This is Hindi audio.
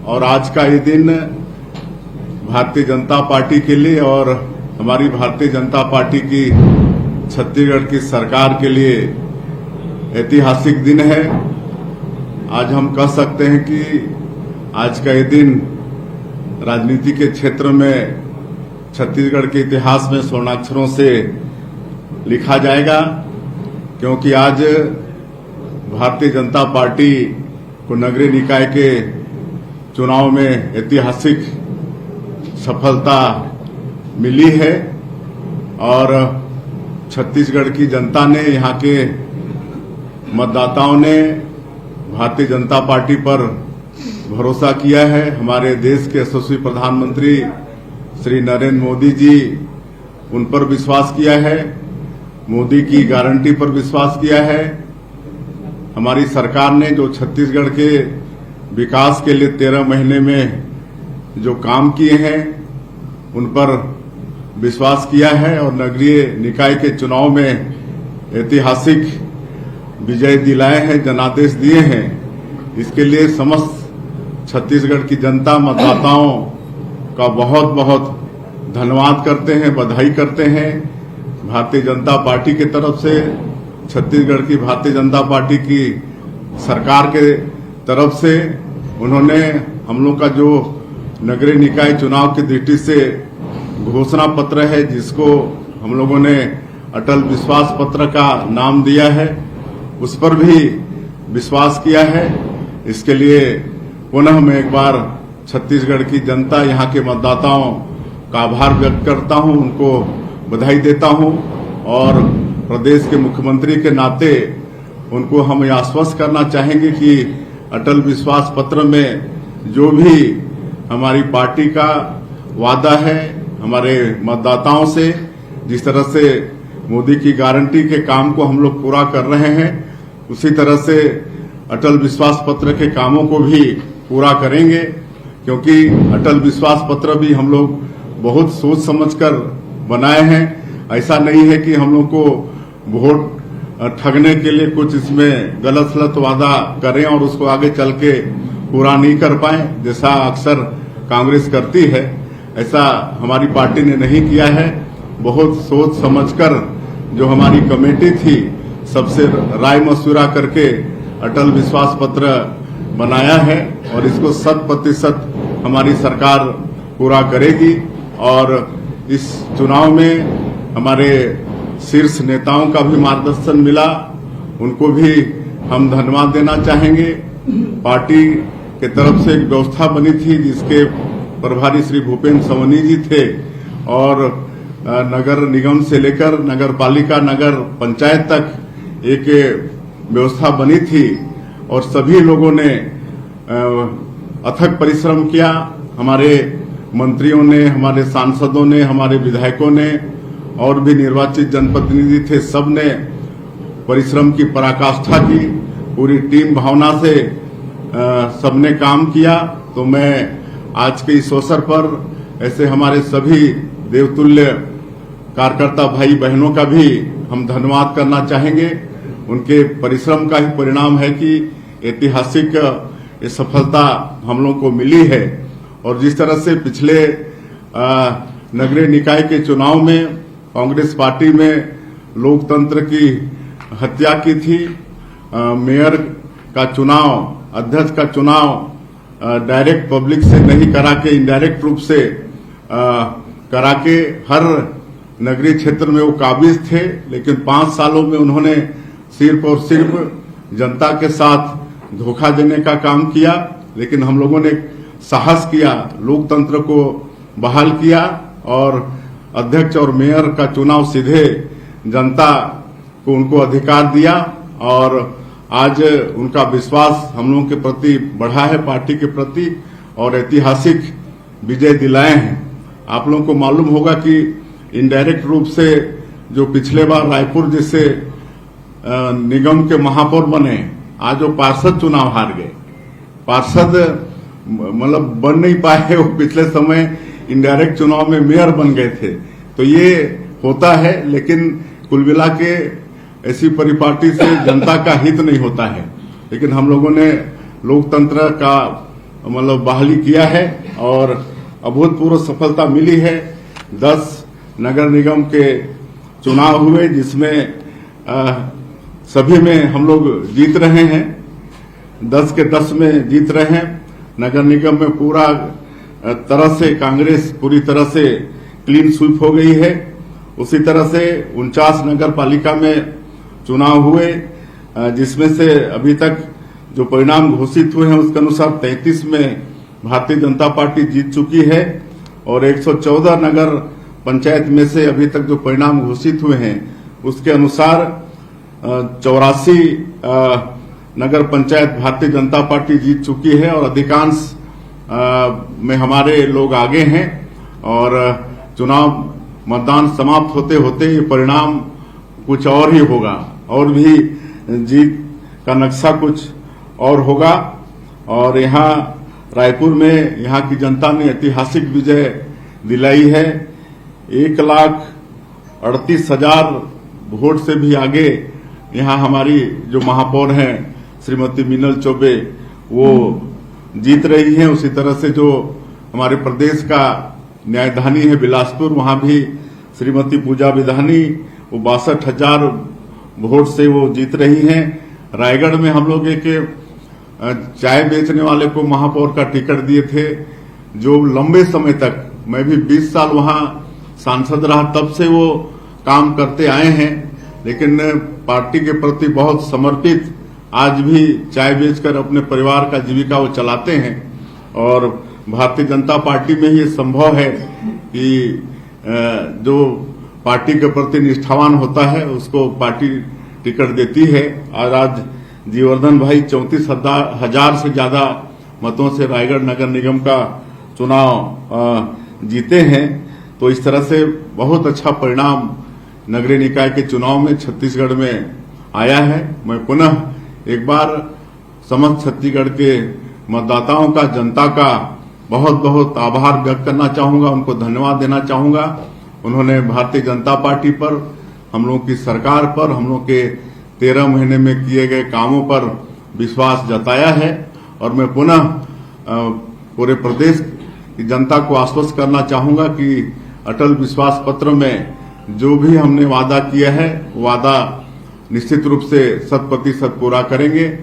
और आज का ये दिन भारतीय जनता पार्टी के लिए और हमारी भारतीय जनता पार्टी की छत्तीसगढ़ की सरकार के लिए ऐतिहासिक दिन है। आज हम कह सकते हैं कि आज का ये दिन राजनीति के क्षेत्र में छत्तीसगढ़ के इतिहास में स्वर्णाक्षरों से लिखा जाएगा, क्योंकि आज भारतीय जनता पार्टी को नगरीय निकाय के चुनाव में ऐतिहासिक सफलता मिली है और छत्तीसगढ़ की जनता ने, यहाँ के मतदाताओं ने भारतीय जनता पार्टी पर भरोसा किया है। हमारे देश के यशस्वी प्रधानमंत्री श्री नरेंद्र मोदी जी, उन पर विश्वास किया है, मोदी की गारंटी पर विश्वास किया है। हमारी सरकार ने जो छत्तीसगढ़ के विकास के लिए 13 महीने में जो काम किए हैं उन पर विश्वास किया है और नगरीय निकाय के चुनाव में ऐतिहासिक विजय दिलाए हैं, जनादेश दिए हैं। इसके लिए समस्त छत्तीसगढ़ की जनता, मतदाताओं का बहुत बहुत धन्यवाद करते हैं, बधाई करते हैं। भारतीय जनता पार्टी की तरफ से, छत्तीसगढ़ की भारतीय जनता पार्टी की सरकार के तरफ से उन्होंने हम लोग का जो नगरीय निकाय चुनाव की दृष्टि से घोषणा पत्र है, जिसको हम लोगों ने अटल विश्वास पत्र का नाम दिया है, उस पर भी विश्वास किया है। इसके लिए पुनः मैं एक बार छत्तीसगढ़ की जनता, यहाँ के मतदाताओं का आभार व्यक्त करता हूँ, उनको बधाई देता हूँ और प्रदेश के मुख्यमंत्री के नाते उनको हम यह आश्वस्त करना चाहेंगे कि अटल विश्वास पत्र में जो भी हमारी पार्टी का वादा है हमारे मतदाताओं से, जिस तरह से मोदी की गारंटी के काम को हम लोग पूरा कर रहे हैं, उसी तरह से अटल विश्वास पत्र के कामों को भी पूरा करेंगे। क्योंकि अटल विश्वास पत्र भी हम लोग बहुत सोच समझकर बनाए हैं। ऐसा नहीं है कि हम लोग को वोट ठगने के लिए कुछ इसमें गलत सलत वादा करें और उसको आगे चल के पूरा नहीं कर पाए, जैसा अक्सर कांग्रेस करती है। ऐसा हमारी पार्टी ने नहीं किया है। बहुत सोच समझकर जो हमारी कमेटी थी, सबसे राय मशवरा करके अटल विश्वास पत्र बनाया है और इसको 100% हमारी सरकार पूरा करेगी। और इस चुनाव में हमारे शीर्ष नेताओं का भी मार्गदर्शन मिला, उनको भी हम धन्यवाद देना चाहेंगे। पार्टी के तरफ से एक व्यवस्था बनी थी जिसके प्रभारी श्री भूपेन्द्र सवन्नी जी थे और नगर निगम से लेकर नगर पालिका, नगर पंचायत तक एक व्यवस्था बनी थी और सभी लोगों ने अथक परिश्रम किया। हमारे मंत्रियों ने, हमारे सांसदों ने, हमारे विधायकों ने और भी निर्वाचित जनप्रतिनिधि थे, सब ने परिश्रम की पराकाष्ठा की। पूरी टीम भावना से सबने काम किया। तो मैं आज के इस अवसर पर ऐसे हमारे सभी देवतुल्य कार्यकर्ता भाई बहनों का भी हम धन्यवाद करना चाहेंगे। उनके परिश्रम का ही परिणाम है कि ऐतिहासिक ये सफलता हम लोग को मिली है। और जिस तरह से पिछले नगरीय निकाय के चुनाव में कांग्रेस पार्टी में लोकतंत्र की हत्या की थी, मेयर का चुनाव, अध्यक्ष का चुनाव डायरेक्ट पब्लिक से नहीं करा के इनडायरेक्ट रूप से करा के हर नगरीय क्षेत्र में वो काबिज थे, लेकिन 5 सालों में उन्होंने सिर्फ और सिर्फ जनता के साथ धोखा देने का काम किया। लेकिन हम लोगों ने साहस किया, लोकतंत्र को बहाल किया और अध्यक्ष और मेयर का चुनाव सीधे जनता को उनको अधिकार दिया और आज उनका विश्वास हम लोगों के प्रति बढ़ा है, पार्टी के प्रति, और ऐतिहासिक विजय दिलाए हैं। आप लोगों को मालूम होगा कि इनडायरेक्ट रूप से जो पिछले बार रायपुर जैसे निगम के महापौर बने, आज वो पार्षद चुनाव हार गए। पार्षद मतलब बन नहीं पाए, वो पिछले समय इनडायरेक्ट चुनाव में मेयर बन गए थे। तो ये होता है, लेकिन कुल मिला के ऐसी परिपाटी से जनता का हित नहीं होता है। लेकिन हम लोगों ने लोकतंत्र का मतलब बहाली किया है और अभूतपूर्व सफलता मिली है। 10 नगर निगम के चुनाव हुए जिसमें सभी में हम लोग जीत रहे हैं, 10 के 10 में जीत रहे हैं। नगर निगम में पूरा तरह से कांग्रेस पूरी तरह से क्लीन स्वीप हो गई है। उसी तरह से 49 नगर पालिका में चुनाव हुए जिसमें से अभी तक जो परिणाम घोषित हुए हैं उसके अनुसार 33 में भारतीय जनता पार्टी जीत चुकी है और 114 नगर पंचायत में से अभी तक जो परिणाम घोषित हुए हैं उसके अनुसार 84 नगर पंचायत भारतीय जनता पार्टी जीत चुकी है और अधिकांश में हमारे लोग आगे हैं और चुनाव मतदान समाप्त होते होते ये परिणाम कुछ और ही होगा और भी जीत का नक्शा कुछ और होगा। और यहाँ रायपुर में यहाँ की जनता ने ऐतिहासिक विजय दिलाई है। 1,38,000 वोट से भी आगे यहाँ हमारी जो महापौर हैं श्रीमती मीनल चौबे वो जीत रही हैं। उसी तरह से जो हमारे प्रदेश का न्यायधानी है बिलासपुर, वहां भी श्रीमती पूजा विधानी वो 62,000 वोट से वो जीत रही हैं। रायगढ़ में हम लोग एक चाय बेचने वाले को महापौर का टिकट दिए थे जो लंबे समय तक, मैं भी 20 साल वहां सांसद रहा, तब से वो काम करते आए हैं लेकिन पार्टी के प्रति बहुत समर्पित, आज भी चाय बेचकर अपने परिवार का जीविका वो चलाते हैं। और भारतीय जनता पार्टी में ये संभव है कि जो पार्टी के प्रति निष्ठावान होता है उसको पार्टी टिकट देती है। और आज जीवर्धन भाई 34,000 से ज्यादा मतों से रायगढ़ नगर निगम का चुनाव जीते हैं। तो इस तरह से बहुत अच्छा परिणाम नगरीय निकाय के चुनाव में छत्तीसगढ़ में आया है। मैं पुनः एक बार समस्त छत्तीसगढ़ के मतदाताओं का, जनता का बहुत बहुत आभार व्यक्त करना चाहूंगा, उनको धन्यवाद देना चाहूंगा। उन्होंने भारतीय जनता पार्टी पर, हम लोगों की सरकार पर, हम लोग के 13 महीने में किए गए कामों पर विश्वास जताया है। और मैं पुनः पूरे प्रदेश की जनता को आश्वस्त करना चाहूंगा कि अटल विश्वास पत्र में जो भी हमने वादा किया है वादा निश्चित रूप से 100% पूरा करेंगे।